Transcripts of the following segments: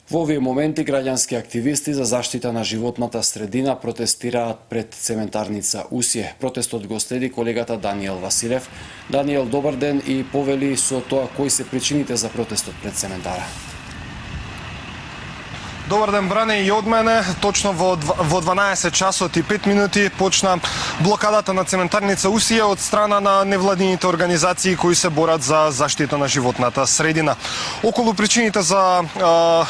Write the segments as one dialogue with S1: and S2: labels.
S1: Во овие моменти граѓански активисти за заштита на животната средина протестираат пред цементарница Усје. Протестот го следи колегата Даниел Василев. Даниел, добар ден и повели со тоа кои се причините за протестот пред цементара.
S2: Добар ден, Бране, и од мене. Точно во 12 часот и 5 минути почна блокадата на цементарница Усија од страна на невладините организации кои се борат за заштита на животната средина. Околу причините за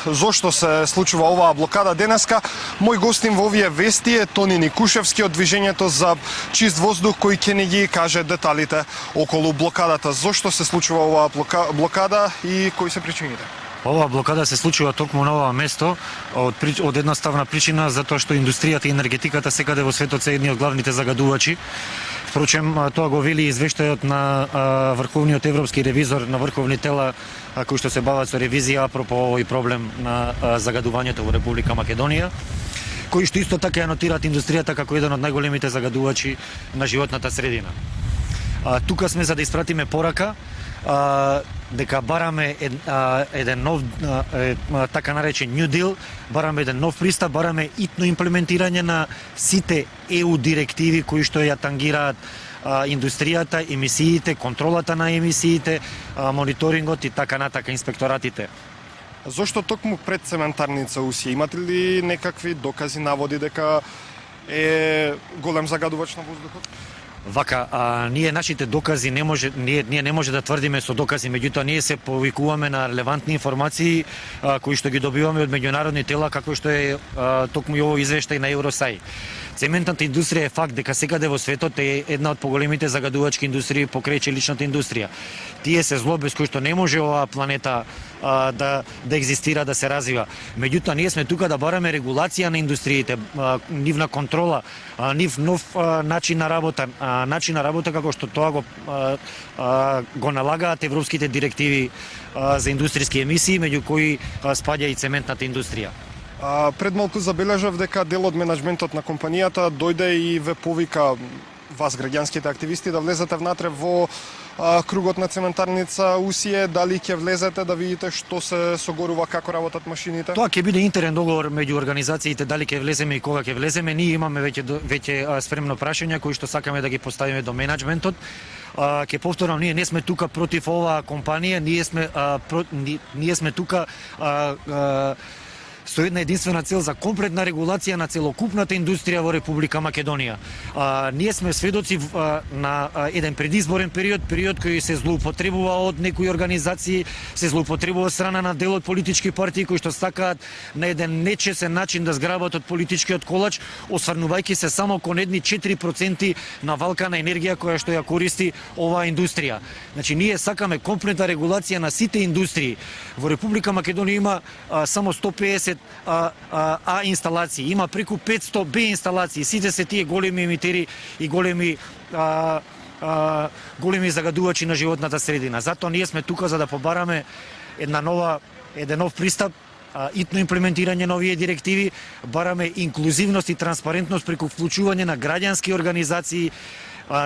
S2: зошто се случува оваа блокада денеска, мој гостин во овие вести е Тони Никушевски од Движењето за чист воздух, кој ќе ни ги каже деталите околу блокадата. Зошто се случува оваа блокада и кои се причините?
S3: Оваа блокада се случува токму на ова место од едноставна причина затоа што индустријата и енергетиката секаде во светот се едни од главните загадувачи. Впрочем, тоа го вели извештајот на Врховниот европски ревизор на врховни тела кои што се бават со ревизија апропо овој проблем на загадувањето во Република Македонија, кои што исто така ја нотираат индустријата како еден од најголемите загадувачи на животната средина. Тука сме за да испратиме порака дека бараме еден нов така наречен New Deal, бараме еден нов пристап, бараме итно имплементирање на сите EU директиви кои што ја тангираат индустријата, емисиите, контролата на емисиите, мониторингот и така натака инспекторатите.
S2: Зошто токму пред цементарница Усија? Имате ли некакви докази, наводи дека е голем загадувач на воздухот?
S3: Вака, ние нашите докази ние не може да тврдиме со докази, меѓутоа ние се повикуваме на релевантни информации кои што ги добиваме од меѓународни тела, како што е токму и овој извештај на Евросај. Цементната индустрија е факт дека секаде во светот е една од поголемите загадувачки индустрии покрај челичната индустрија. Тие се зло без кои што не може оваа планета да екзистира, да се развива. Меѓутоа ние сме тука да бараме регулација на индустриите, нивна контрола, нив нов начин на работа како што тоа го налагаат европските директиви за индустријски емисии, меѓу кои спаѓа и цементната индустрија.
S2: Пред малку забележав дека дел од менаџментот на компанијата дојде и ве повика вас, граѓанските активисти, да влезете внатре во кругот на цементарница Усија. Дали ќе влезете да видите што се согорува, како работат машините?
S3: Тоа ќе биде интерен договор меѓу организациите, дали ќе влеземе и кога ќе влеземе. Ние имаме веќе спремно прашања кои што сакаме да ги поставиме до менаџментот. Ќе повторам, ние не сме тука против оваа компанија, ние сме тука со една единствена цел за комплетна регулација на целокупната индустрија во Република Македонија. Ние сме сведоци на еден предизборен период кој се злоупотребува од некои организации, се злоупотребува страна на дел од политички партии кои што сакаат на еден нечесен начин да зграбат од политичкиот колач, осврнувајќи се само кон едни 4% на валка на енергија која што ја користи оваа индустрија. Значи, ние сакаме комплетна регулација на сите индустрии. Во Република Македонија има само 150 А инсталации, има преку 500 Б инсталации, сите се тие големи емитери и големи загадувачи на животната средина. Затоа ние сме тука за да побараме еден нов пристап, итно имплементирање на овие директиви, бараме инклузивност и транспарентност преку вклучување на граѓански организации,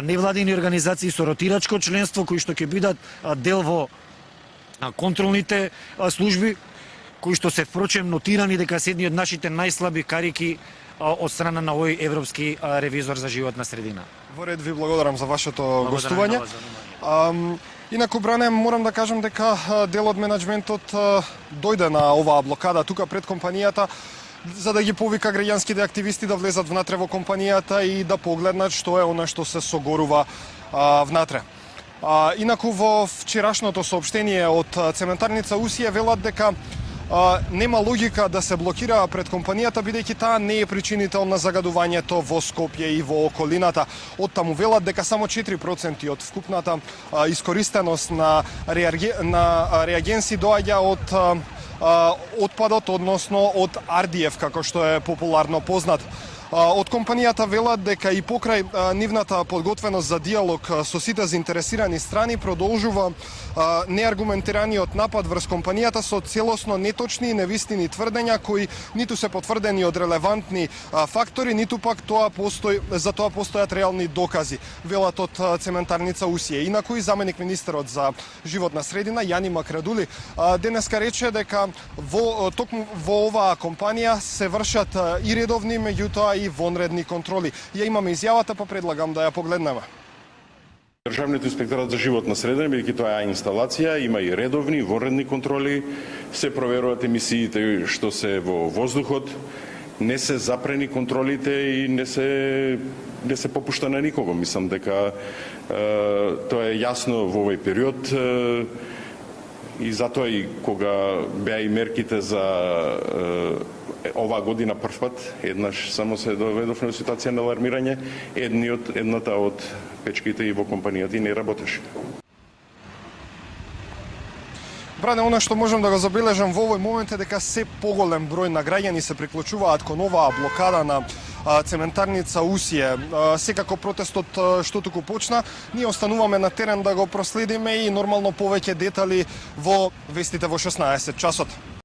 S3: невладини организации со ротирачко членство кои што ќе бидат дел во контролните служби, кои што се впрочем нотирани дека се едни од нашите најслаби карики од страна на овој европски ревизор за животна средина.
S2: Во ред, ви благодарам за вашето гостување. Инаку, Бране, морам да кажам дека дел од менаџментот дојде на оваа блокада тука пред компанијата за да ги повика граѓанските активисти да влезат внатре во компанијата и да погледнат што е она што се согорува внатре. Инаку во вчерашното соопштение од цементарница Усија велат дека нема логика да се блокира пред компанијата, бидејќи таа не е причинител на загадувањето во Скопје и во околината. Оттаму велат дека само 4% од вкупната искористеност на реагенси доаѓа од отпадот, односно од RDF, како што е популарно познат. Од компанијата велат дека и покрај нивната подготвеност за диалог со сите заинтересирани страни продолжува неаргументираниот напад врз компанијата со целосно неточни и невистини тврдења кои ниту се потврдени од релевантни фактори, ниту пак за тоа постојат реални докази, велат од цементарница Усие. Инаку и заменик министерот за животна средина Јани Макрадули денеска рече дека токму во оваа компанија се вршат и редовни, меѓутоа и вонредни контроли. Ја имаме изјавата, па предлагам да ја погледнеме.
S4: Државниот инспекторат за животна средина, бидејќи тоа е инсталација, има и редовни и вонредни контроли, се проверуваат емисиите што се во воздухот, не се запрени контролите и не се попушта на никого. Мислам дека тоа е јасно во овој период и затоа и кога беа и мерките за оваа година првпат, еднаш само се доведовме во ситуација на алармирање, едната од печките и во компанијата и не работеше.
S2: Бране, она што можам да го забележам во овој момент е дека се поголем број на граѓани се приклучуваат кон оваа блокада на цементарница Усие. Секако протестот што туку почна, ние остануваме на терен да го проследиме и нормално повеќе детали во вестите во 16 часот.